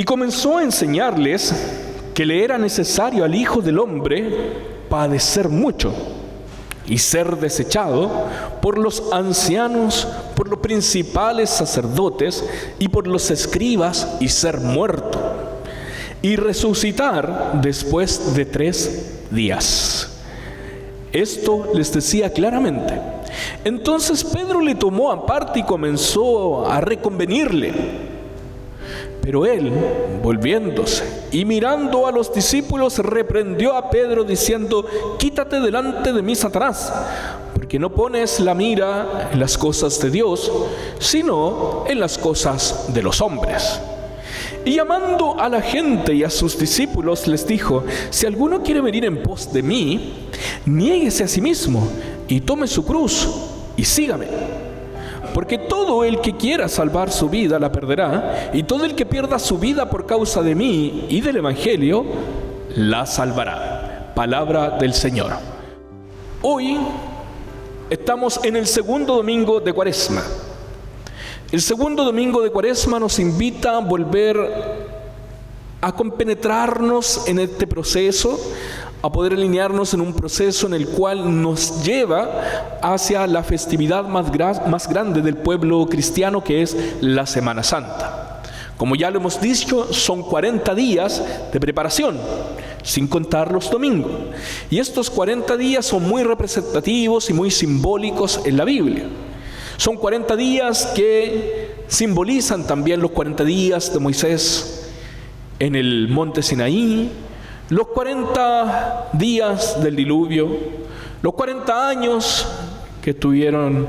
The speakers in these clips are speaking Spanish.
Y comenzó a enseñarles que le era necesario al Hijo del Hombre padecer mucho y ser desechado por los ancianos, por los principales sacerdotes y por los escribas, y ser muerto, y resucitar después de 3 días. Esto les decía claramente. Entonces Pedro le tomó aparte y comenzó a reconvenirle. Pero él, volviéndose y mirando a los discípulos, reprendió a Pedro diciendo: quítate delante de mí, Satanás, porque no pones la mira en las cosas de Dios, sino en las cosas de los hombres. Y llamando a la gente y a sus discípulos, les dijo: si alguno quiere venir en pos de mí, niéguese a sí mismo y tome su cruz y sígame. Porque todo el que quiera salvar su vida la perderá, y todo el que pierda su vida por causa de mí y del Evangelio la salvará. Palabra del Señor. Hoy estamos en el segundo domingo de Cuaresma. El segundo domingo de Cuaresma nos invita a volver a compenetrarnos en este proceso, a poder alinearnos en un proceso en el cual nos lleva hacia la festividad más grande del pueblo cristiano, que es la Semana Santa. Como ya lo hemos dicho, son 40 días de preparación, sin contar los domingos. Y estos 40 días son muy representativos y muy simbólicos en la Biblia. Son 40 días que simbolizan también los 40 días de Moisés en el monte Sinaí, los 40 días del diluvio, los 40 años que estuvieron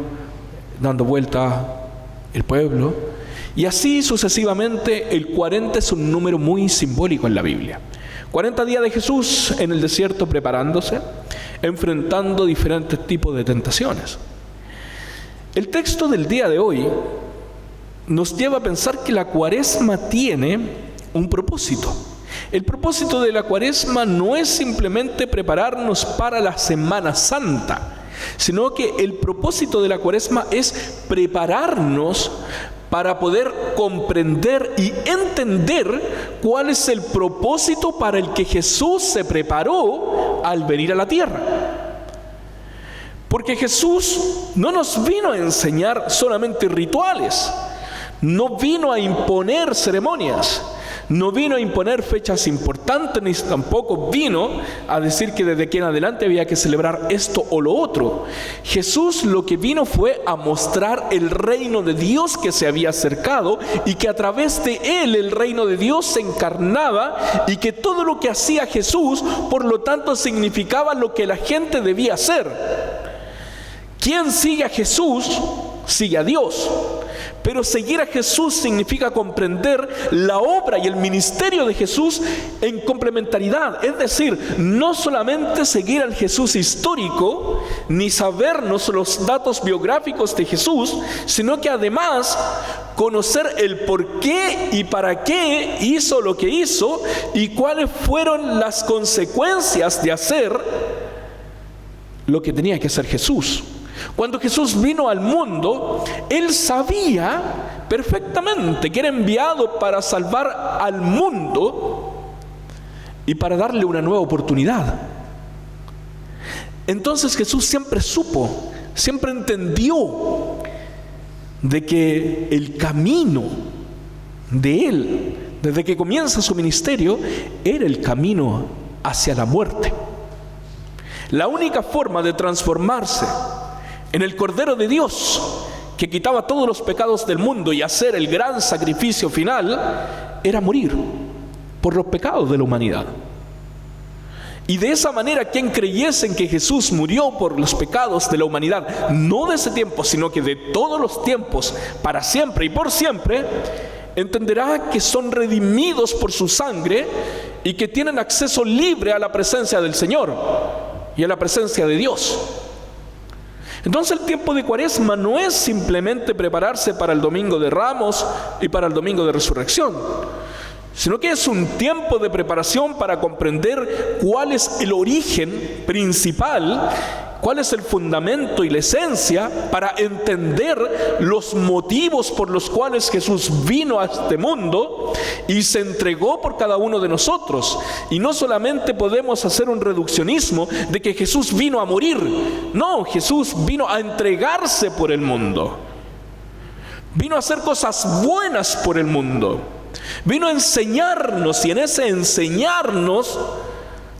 dando vuelta el pueblo, y así sucesivamente. El 40 es un número muy simbólico en la Biblia. 40 días de Jesús en el desierto preparándose, enfrentando diferentes tipos de tentaciones. El texto del día de hoy nos lleva a pensar que la Cuaresma tiene un propósito. El propósito de la Cuaresma no es simplemente prepararnos para la Semana Santa, sino que el propósito de la Cuaresma es prepararnos para poder comprender y entender cuál es el propósito para el que Jesús se preparó al venir a la tierra. Porque Jesús no nos vino a enseñar solamente rituales, no vino a imponer ceremonias, no vino a imponer fechas importantes, ni tampoco vino a decir que desde aquí en adelante había que celebrar esto o lo otro. Jesús lo que vino fue a mostrar el reino de Dios que se había acercado, y que a través de él el reino de Dios se encarnaba, y que todo lo que hacía Jesús, por lo tanto, significaba lo que la gente debía hacer. Quien sigue a Jesús, sigue a Dios. Pero seguir a Jesús significa comprender la obra y el ministerio de Jesús en complementariedad. Es decir, no solamente seguir al Jesús histórico, ni sabernos los datos biográficos de Jesús, sino que además conocer el por qué y para qué hizo lo que hizo, y cuáles fueron las consecuencias de hacer lo que tenía que hacer Jesús. Cuando Jesús vino al mundo, Él sabía perfectamente que era enviado para salvar al mundo y para darle una nueva oportunidad. Entonces Jesús siempre supo, siempre entendió de que el camino de Él, desde que comienza su ministerio, era el camino hacia la muerte. La única forma de transformarse en el Cordero de Dios, que quitaba todos los pecados del mundo y hacer el gran sacrificio final, era morir por los pecados de la humanidad. Y de esa manera, quien creyese en que Jesús murió por los pecados de la humanidad, no de ese tiempo, sino que de todos los tiempos, para siempre y por siempre, entenderá que son redimidos por su sangre y que tienen acceso libre a la presencia del Señor y a la presencia de Dios. Entonces el tiempo de Cuaresma no es simplemente prepararse para el Domingo de Ramos y para el Domingo de Resurrección, sino que es un tiempo de preparación para comprender cuál es el origen principal, cuál es el fundamento y la esencia para entender los motivos por los cuales Jesús vino a este mundo y se entregó por cada uno de nosotros. Y no solamente podemos hacer un reduccionismo de que Jesús vino a morir. No, Jesús vino a entregarse por el mundo. Vino a hacer cosas buenas por el mundo. Vino a enseñarnos, y en ese enseñarnos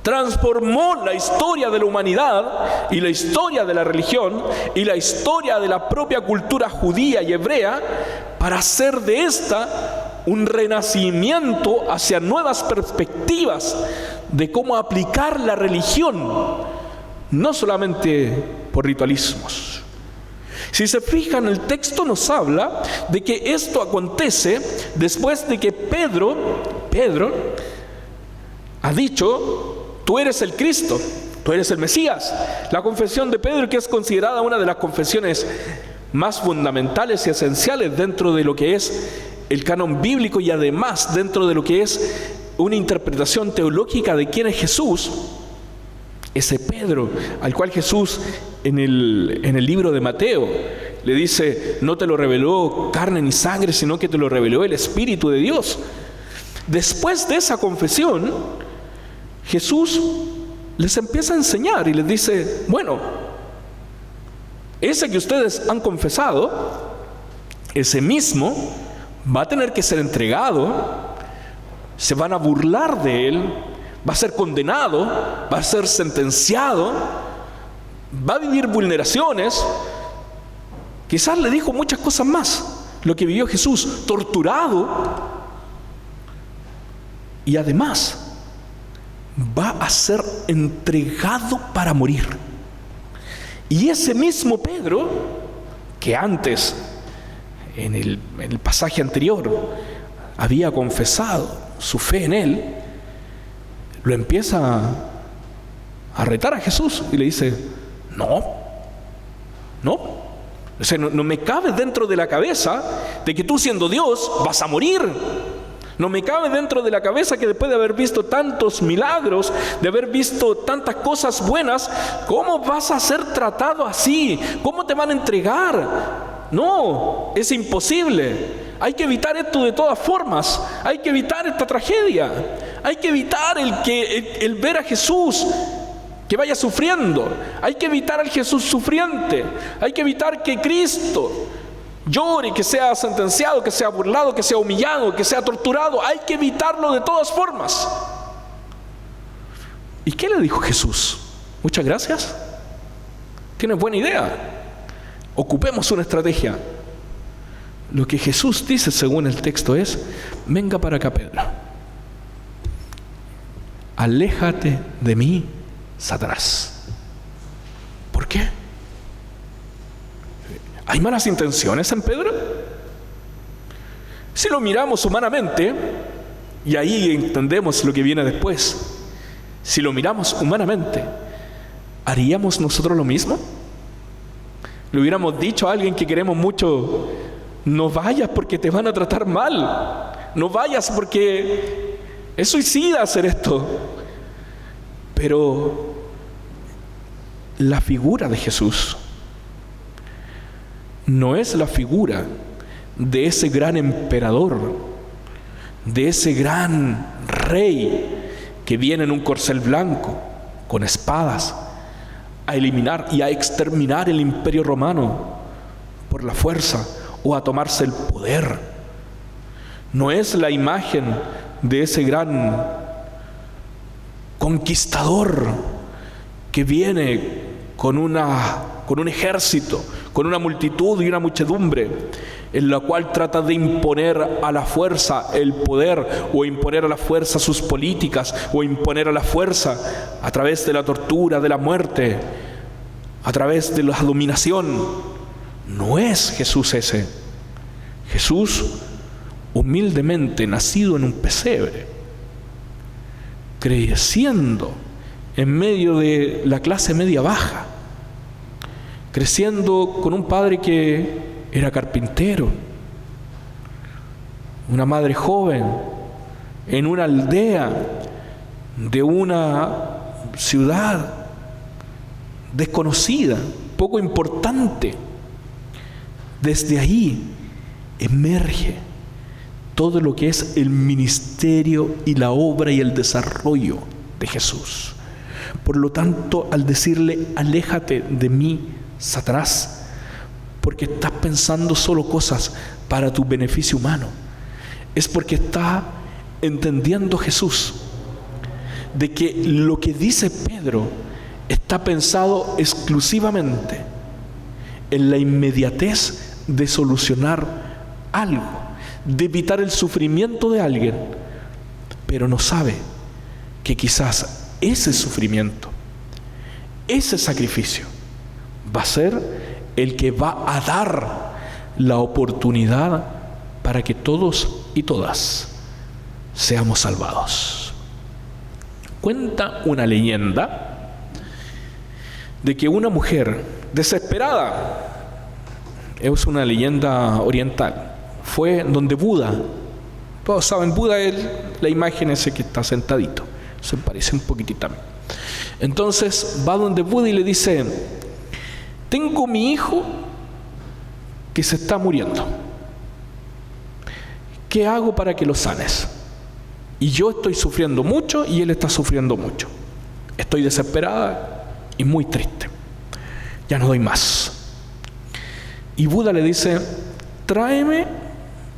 transformó la historia de la humanidad y la historia de la religión y la historia de la propia cultura judía y hebrea, para hacer de esta un renacimiento hacia nuevas perspectivas de cómo aplicar la religión, no solamente por ritualismos. Si se fijan, el texto nos habla de que esto acontece después de que Pedro ha dicho: tú eres el Cristo, tú eres el Mesías. La confesión de Pedro, que es considerada una de las confesiones más fundamentales y esenciales dentro de lo que es el canon bíblico, y además dentro de lo que es una interpretación teológica de quién es Jesús. Ese Pedro al cual Jesús en el libro de Mateo le dice: no te lo reveló carne ni sangre, sino que te lo reveló el Espíritu de Dios. Después de esa confesión, Jesús les empieza a enseñar y les dice: bueno, ese que ustedes han confesado, ese mismo va a tener que ser entregado, se van a burlar de él, va a ser condenado, va a ser sentenciado, va a vivir vulneraciones. Quizás le dijo muchas cosas más, lo que vivió Jesús: torturado, y además va a ser entregado para morir. Y ese mismo Pedro, que antes, en el pasaje anterior, había confesado su fe en él, lo empieza a retar a Jesús y le dice: no, o sea, no me cabe dentro de la cabeza de que tú, siendo Dios, vas a morir. No me cabe dentro de la cabeza que después de haber visto tantos milagros, de haber visto tantas cosas buenas, ¿cómo vas a ser tratado así? ¿Cómo te van a entregar? No, es imposible. Hay que evitar esto de todas formas. Hay que evitar esta tragedia. Hay que evitar el ver a Jesús que vaya sufriendo. Hay que evitar al Jesús sufriente. Hay que evitar que Cristo llore, que sea sentenciado, que sea burlado, que sea humillado, que sea torturado. Hay que evitarlo de todas formas. ¿Y qué le dijo Jesús? Muchas gracias. Tienes buena idea. Ocupemos una estrategia. Lo que Jesús dice según el texto es: venga para acá, Pedro. Aléjate de mí, Satanás. ¿Por qué? ¿Hay malas intenciones en Pedro? Si lo miramos humanamente, y ahí entendemos lo que viene después, si lo miramos humanamente, ¿haríamos nosotros lo mismo? ¿Le hubiéramos dicho a alguien que queremos mucho: no vayas porque te van a tratar mal, no vayas porque es suicida hacer esto? Pero la figura de Jesús no es la figura de ese gran emperador, de ese gran rey que viene en un corcel blanco con espadas a eliminar y a exterminar el imperio romano por la fuerza o a tomarse el poder. No es la imagen de ese gran conquistador que viene con un ejército, con una multitud y una muchedumbre, en la cual trata de imponer a la fuerza el poder, o imponer a la fuerza sus políticas, o imponer a la fuerza a través de la tortura, de la muerte, a través de la dominación. No es Jesús ese. Jesús, humildemente nacido en un pesebre, creciendo en medio de la clase media baja, creciendo con un padre que era carpintero, una madre joven, en una aldea de una ciudad desconocida, poco importante. Desde ahí emerge todo lo que es el ministerio y la obra y el desarrollo de Jesús. Por lo tanto, al decirle, aléjate de mí, Satanás, porque estás pensando solo cosas para tu beneficio humano, es porque está entendiendo Jesús de que lo que dice Pedro está pensado exclusivamente en la inmediatez de solucionar algo, de evitar el sufrimiento de alguien, pero no sabe que quizás ese sufrimiento, ese sacrificio, va a ser el que va a dar la oportunidad para que todos y todas seamos salvados. Cuenta una leyenda de que una mujer desesperada, es una leyenda oriental, fue donde Buda. Todos saben, Buda es la imagen ese que está sentadito, se parece un poquitito a mí. Entonces va donde Buda y le dice: tengo mi hijo que se está muriendo, ¿qué hago para que lo sanes? Y yo estoy sufriendo mucho y él está sufriendo mucho. Estoy desesperada y muy triste. Ya no doy más. Y Buda le dice: tráeme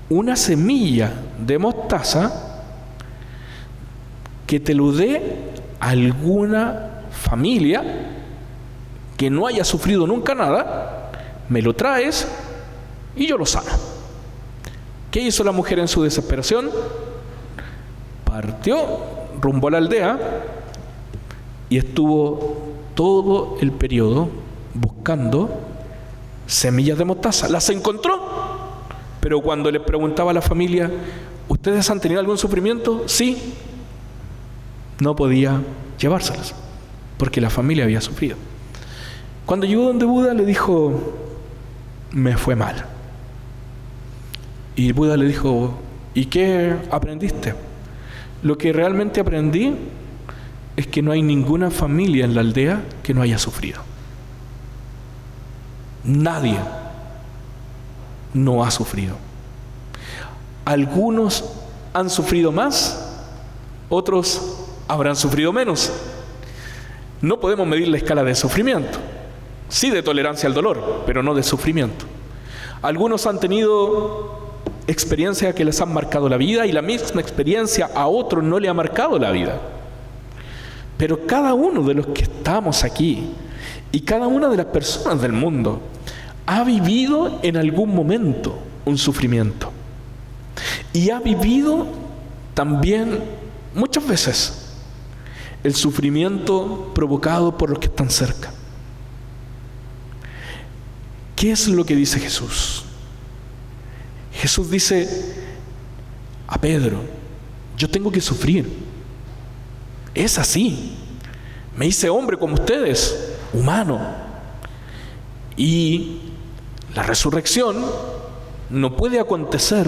una semilla de mostaza que te lo dé alguna familia que no haya sufrido nunca nada, me lo traes y yo lo sano. ¿Qué hizo la mujer en su desesperación? Partió rumbo a la aldea y estuvo todo el periodo buscando semillas de mostaza. Las encontró, pero cuando le preguntaba a la familia: ¿ustedes han tenido algún sufrimiento? Sí. No podía llevárselas porque la familia había sufrido. Cuando llegó donde Buda, le dijo: me fue mal. Y Buda le dijo: ¿y qué aprendiste? Lo que realmente aprendí es que no hay ninguna familia en la aldea que no haya sufrido. Nadie no ha sufrido. Algunos han sufrido más, otros habrán sufrido menos. No podemos medir la escala de sufrimiento. Sí de tolerancia al dolor, pero no de sufrimiento. Algunos han tenido experiencias que les han marcado la vida y la misma experiencia a otros no le ha marcado la vida. Pero cada uno de los que estamos aquí y cada una de las personas del mundo ha vivido en algún momento un sufrimiento. Y ha vivido también muchas veces el sufrimiento provocado por los que están cerca. ¿Qué es lo que dice Jesús? Jesús dice a Pedro: yo tengo que sufrir. Es así. Me hice hombre como ustedes, humano. Y la resurrección no puede acontecer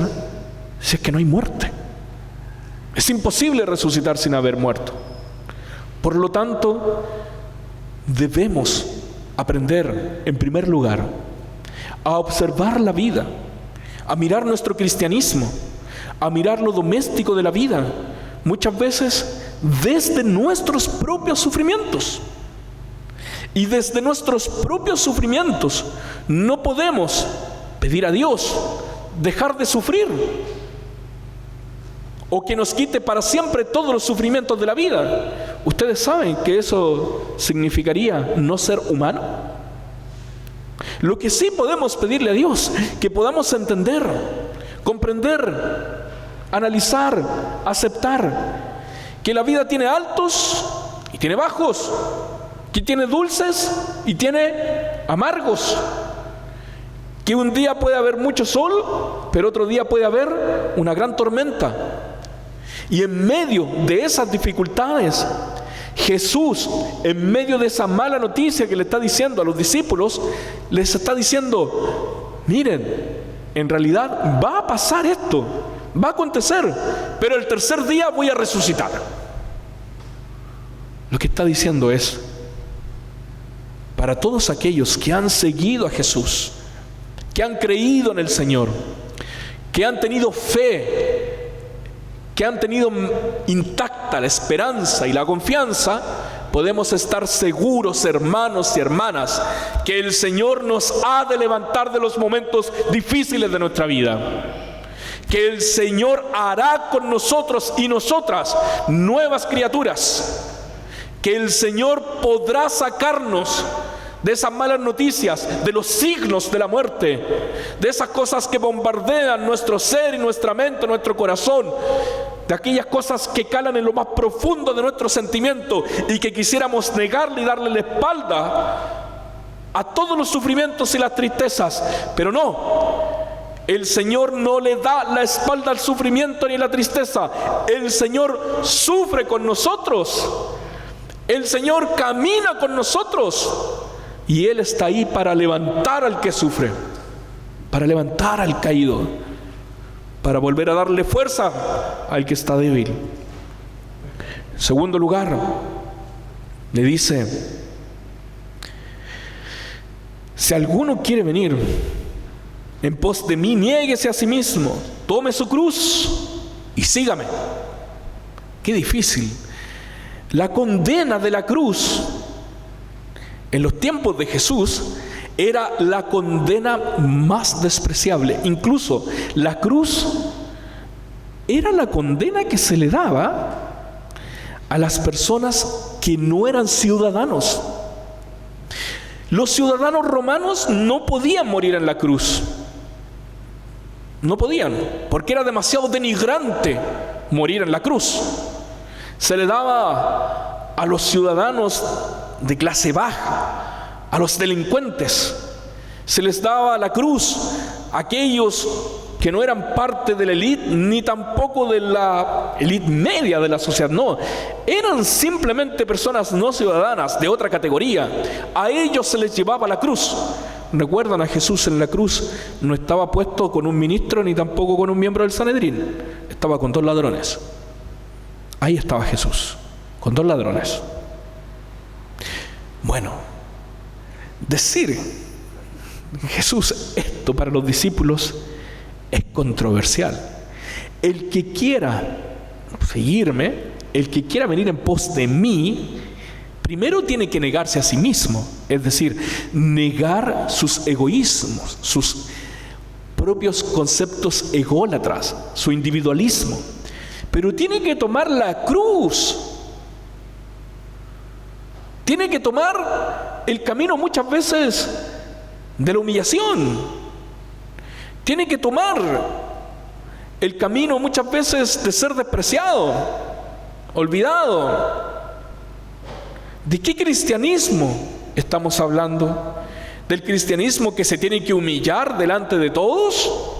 si es que no hay muerte. Es imposible resucitar sin haber muerto. Por lo tanto, debemos aprender, en primer lugar, a observar la vida, a mirar nuestro cristianismo, a mirar lo doméstico de la vida, muchas veces desde nuestros propios sufrimientos. Y desde nuestros propios sufrimientos no podemos pedir a Dios dejar de sufrir o que nos quite para siempre todos los sufrimientos de la vida. ¿Ustedes saben que eso significaría no ser humano? Lo que sí podemos pedirle a Dios, que podamos entender, comprender, analizar, aceptar que la vida tiene altos y tiene bajos, que tiene dulces y tiene amargos, que un día puede haber mucho sol, pero otro día puede haber una gran tormenta. Y en medio de esas dificultades, Jesús, en medio de esa mala noticia que le está diciendo a los discípulos, les está diciendo: miren, en realidad va a pasar esto, va a acontecer, pero el tercer día voy a resucitar. Lo que está diciendo es: para todos aquellos que han seguido a Jesús, que han creído en el Señor, que han tenido fe, que han tenido intacta la esperanza y la confianza. Podemos estar seguros, hermanos y hermanas, que el Señor nos ha de levantar de los momentos difíciles de nuestra vida, que el Señor hará con nosotros y nosotras nuevas criaturas, que el Señor podrá sacarnos de esas malas noticias, de los signos de la muerte, de esas cosas que bombardean nuestro ser y nuestra mente, nuestro corazón, de aquellas cosas que calan en lo más profundo de nuestro sentimiento y que quisiéramos negarle y darle la espalda a todos los sufrimientos y las tristezas. Pero no, el Señor no le da la espalda al sufrimiento ni a la tristeza. El Señor sufre con nosotros, el Señor camina con nosotros, y Él está ahí para levantar al que sufre, para levantar al caído, para volver a darle fuerza al que está débil. En segundo lugar, le dice: si alguno quiere venir en pos de mí, niéguese a sí mismo, tome su cruz y sígame. Qué difícil. La condena de la cruz en los tiempos de Jesús era la condena más despreciable. Incluso la cruz era la condena que se le daba a las personas que no eran ciudadanos. Los ciudadanos romanos no podían morir en la cruz. No podían, porque era demasiado denigrante morir en la cruz. Se le daba a los ciudadanos de clase baja, a los delincuentes. Se les daba la cruz a aquellos que no eran parte de la élite, ni tampoco de la élite media de la sociedad. No, eran simplemente personas no ciudadanas de otra categoría. A ellos se les llevaba la cruz. Recuerdan, a Jesús en la cruz no estaba puesto con un ministro ni tampoco con un miembro del Sanedrín. Estaba con 2 ladrones. Ahí estaba Jesús, con 2 ladrones. Bueno, decir Jesús esto para los discípulos es controversial. El que quiera seguirme, el que quiera venir en pos de mí, primero tiene que negarse a sí mismo, es decir, negar sus egoísmos, sus propios conceptos ególatras, su individualismo. Pero tiene que tomar la cruz. Tiene que tomar el camino muchas veces de la humillación. Tiene que tomar el camino muchas veces de ser despreciado, olvidado. ¿De qué cristianismo estamos hablando? ¿Del cristianismo que se tiene que humillar delante de todos?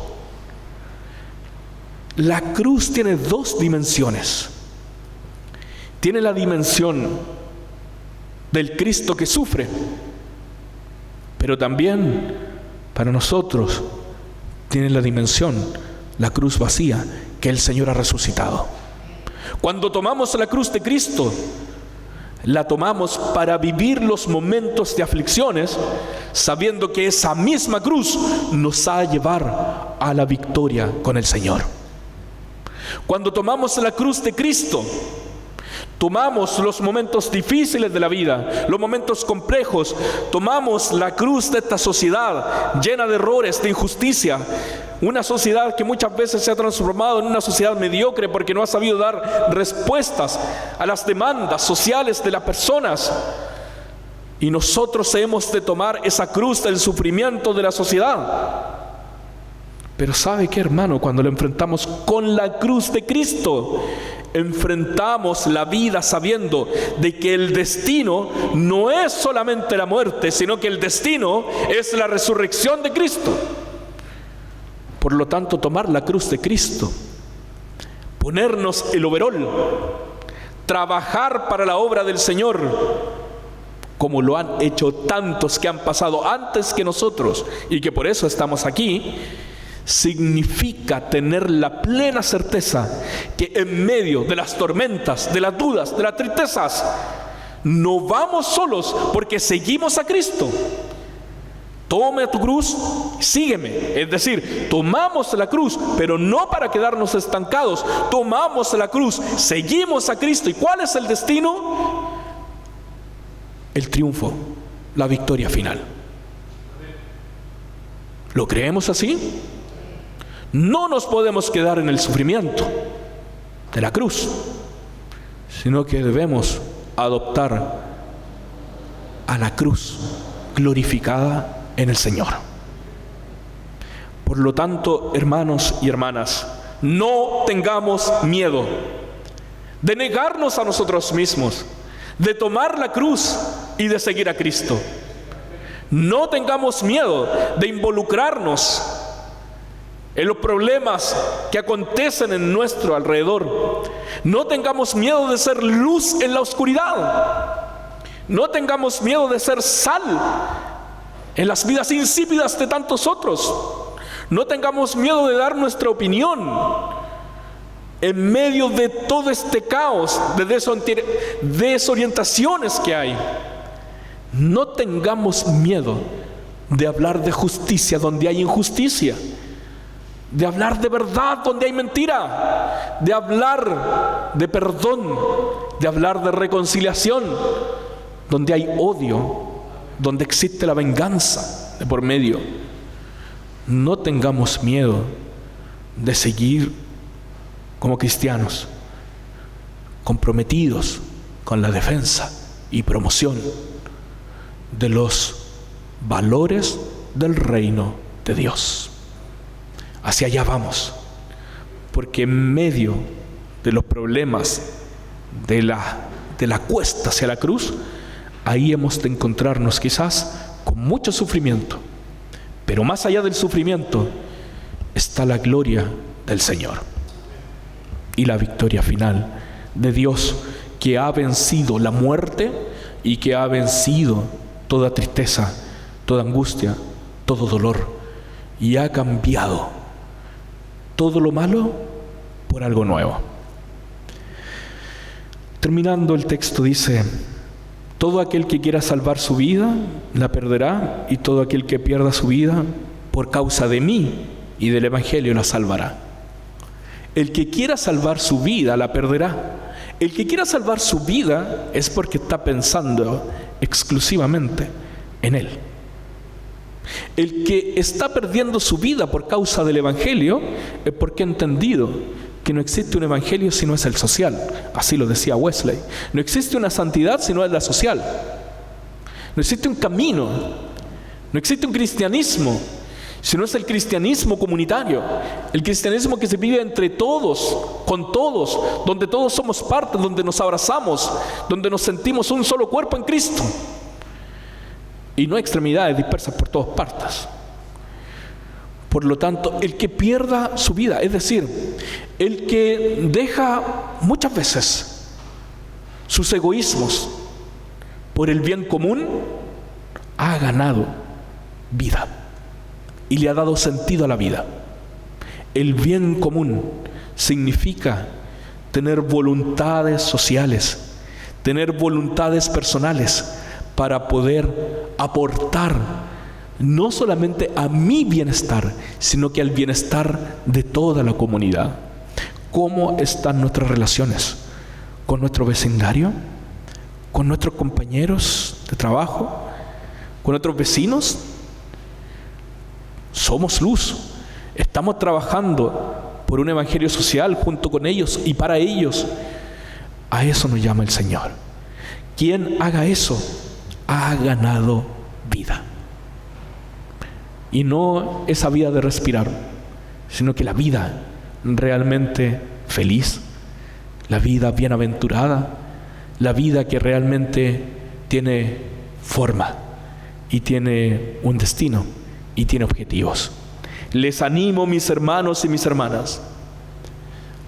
La cruz tiene 2 dimensiones. Tiene la dimensión del Cristo que sufre, pero también para nosotros tiene la dimensión, la cruz vacía, que el Señor ha resucitado. Cuando tomamos la cruz de Cristo, la tomamos para vivir los momentos de aflicciones, sabiendo que esa misma cruz nos ha de llevar a la victoria con el Señor. Cuando tomamos la cruz de Cristo, tomamos los momentos difíciles de la vida, los momentos complejos, tomamos la cruz de esta sociedad llena de errores, de injusticia, una sociedad que muchas veces se ha transformado en una sociedad mediocre porque no ha sabido dar respuestas a las demandas sociales de las personas. Y nosotros hemos de tomar esa cruz del sufrimiento de la sociedad. Pero ¿sabe qué, hermano? Cuando lo enfrentamos con la cruz de Cristo, enfrentamos la vida sabiendo de que el destino no es solamente la muerte, sino que el destino es la resurrección de Cristo. Por lo tanto, tomar la cruz de Cristo, ponernos el overol, trabajar para la obra del Señor, como lo han hecho tantos que han pasado antes que nosotros y que por eso estamos aquí, significa tener la plena certeza que en medio de las tormentas, de las dudas, de las tristezas, no vamos solos porque seguimos a Cristo. Toma tu cruz, sígueme. Es decir, tomamos la cruz, pero no para quedarnos estancados. Tomamos la cruz, seguimos a Cristo. ¿Y cuál es el destino? El triunfo, la victoria final. ¿Lo creemos así? No nos podemos quedar en el sufrimiento de la cruz, sino que debemos adoptar a la cruz glorificada en el Señor. Por lo tanto, hermanos y hermanas, no tengamos miedo de negarnos a nosotros mismos, de tomar la cruz y de seguir a Cristo. No tengamos miedo de involucrarnos en los problemas que acontecen en nuestro alrededor. No tengamos miedo de ser luz en la oscuridad. No tengamos miedo de ser sal en las vidas insípidas de tantos otros. No tengamos miedo de dar nuestra opinión en medio de todo este caos de desorientaciones que hay. No tengamos miedo de hablar de justicia donde hay injusticia, de hablar de verdad donde hay mentira, de hablar de perdón, de hablar de reconciliación donde hay odio, donde existe la venganza de por medio. No tengamos miedo de seguir como cristianos comprometidos con la defensa y promoción de los valores del reino de Dios. Hacia allá vamos, porque en medio de los problemas de la cuesta hacia la cruz, ahí hemos de encontrarnos quizás con mucho sufrimiento, pero más allá del sufrimiento está la gloria del Señor y la victoria final de Dios, que ha vencido la muerte y que ha vencido toda tristeza, toda angustia, todo dolor, y ha cambiado todo lo malo por algo nuevo. Terminando el texto dice: todo aquel que quiera salvar su vida, la perderá, y todo aquel que pierda su vida por causa de mí y del Evangelio la salvará. El que quiera salvar su vida, la perderá. El que quiera salvar su vida es porque está pensando exclusivamente en Él. El que está perdiendo su vida por causa del Evangelio es porque ha entendido que no existe un evangelio si no es el social. Así lo decía Wesley. No existe una santidad si no es la social. No existe un camino, no existe un cristianismo si no es el cristianismo comunitario, el cristianismo que se vive entre todos, con todos, donde todos somos parte, donde nos abrazamos, donde nos sentimos un solo cuerpo en Cristo y no extremidades dispersas por todas partes. Por lo tanto, el que pierda su vida, es decir, el que deja muchas veces sus egoísmos por el bien común, ha ganado vida y le ha dado sentido a la vida. El bien común significa tener voluntades sociales, tener voluntades personales para poder aportar no solamente a mi bienestar, sino que al bienestar de toda la comunidad. ¿Cómo están nuestras relaciones con nuestro vecindario, con nuestros compañeros de trabajo, con nuestros vecinos? Somos luz. Estamos trabajando por un evangelio social junto con ellos y para ellos. A eso nos llama el Señor. Quien haga eso ha ganado vida. Y no esa vida de respirar, sino que la vida realmente feliz, la vida bienaventurada, la vida que realmente tiene forma y tiene un destino y tiene objetivos. Les animo, mis hermanos y mis hermanas,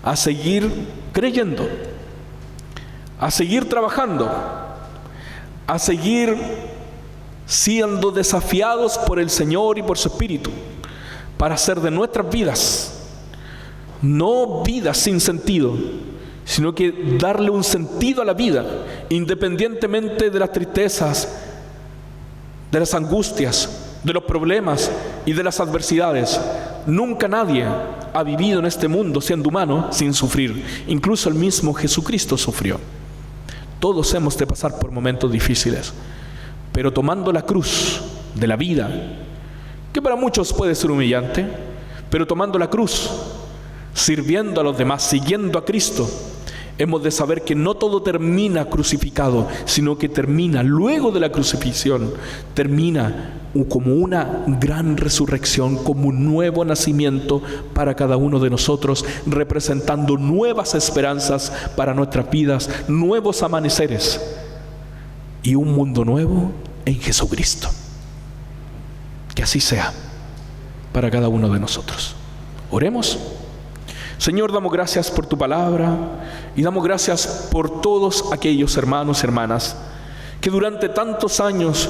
a seguir creyendo, a seguir trabajando, a seguir siendo desafiados por el Señor y por su Espíritu para hacer de nuestras vidas no vidas sin sentido, sino que darle un sentido a la vida, independientemente de las tristezas, de las angustias, de los problemas y de las adversidades. Nunca nadie ha vivido en este mundo siendo humano sin sufrir. Incluso el mismo Jesucristo sufrió. Todos hemos de pasar por momentos difíciles, pero tomando la cruz de la vida, que para muchos puede ser humillante, pero tomando la cruz, sirviendo a los demás, siguiendo a Cristo, hemos de saber que no todo termina crucificado, sino que termina luego de la crucifixión, termina como una gran resurrección, como un nuevo nacimiento para cada uno de nosotros, representando nuevas esperanzas para nuestras vidas, nuevos amaneceres y un mundo nuevo en Jesucristo. Que así sea para cada uno de nosotros. Oremos. Señor, damos gracias por tu palabra y damos gracias por todos aquellos hermanos y hermanas que durante tantos años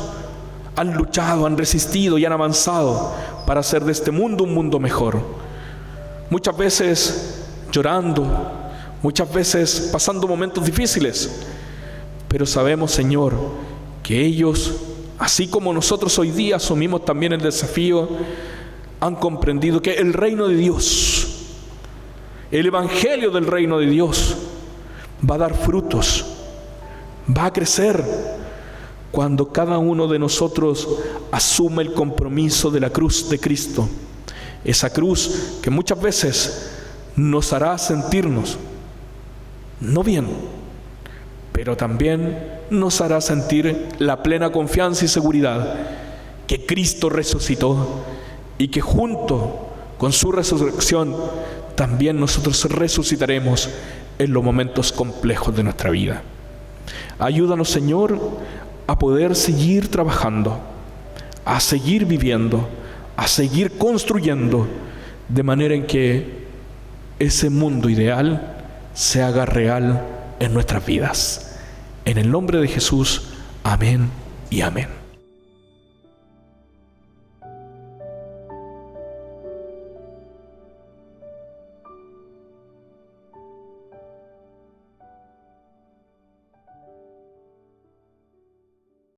han luchado, han resistido y han avanzado para hacer de este mundo un mundo mejor. Muchas veces llorando, muchas veces pasando momentos difíciles, pero sabemos, Señor, que ellos, así como nosotros hoy día asumimos también el desafío, han comprendido que el reino de Dios, el evangelio del reino de Dios va a dar frutos, va a crecer cuando cada uno de nosotros asume el compromiso de la cruz de Cristo. Esa cruz que muchas veces nos hará sentirnos no bien, pero también nos hará sentir la plena confianza y seguridad que Cristo resucitó y que junto con su resurrección también nosotros resucitaremos en los momentos complejos de nuestra vida. Ayúdanos, Señor, a poder seguir trabajando, a seguir viviendo, a seguir construyendo, de manera en que ese mundo ideal se haga real en nuestras vidas. En el nombre de Jesús, amén y amén.